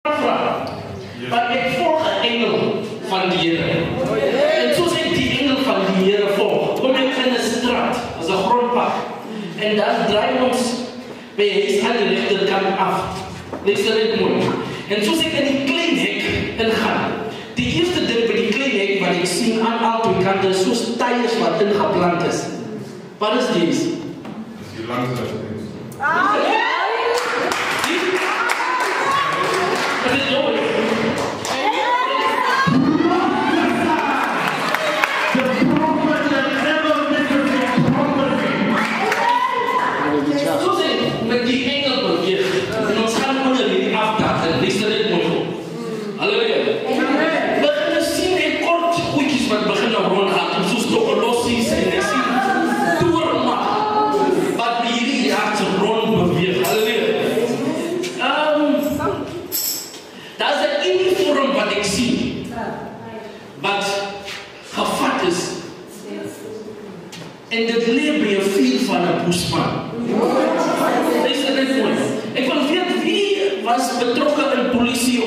Maar ek volg 'n engel van die Here. En soos ek die engel van die Here volg, kom ek in 'n straat, as 'n grondpad. En dan draai ons by huis aan die regterkant af. Luister net mooi. En soos ek in die klein hek ingaan, die eerste ding by die klein hek wat ek sien aan al twee kante is soos tyres wat ingeplant is. Wat is dit? Dis die langste. Wat is dit? Met die engel beweeg. En ons gaan onder die afdak en luister dit mooi op. Halleluja. Begin sien ek kort goedjies wat begin rondhardloop soos lossies en ek sien toerma wat hierdie jaar rond beweeg. Halleluja. Daar is 'n uniform wat ek sien wat gevat is en dit lê by 'n vuur van 'n boesman. Ek wil weet wie was betrokke in polisie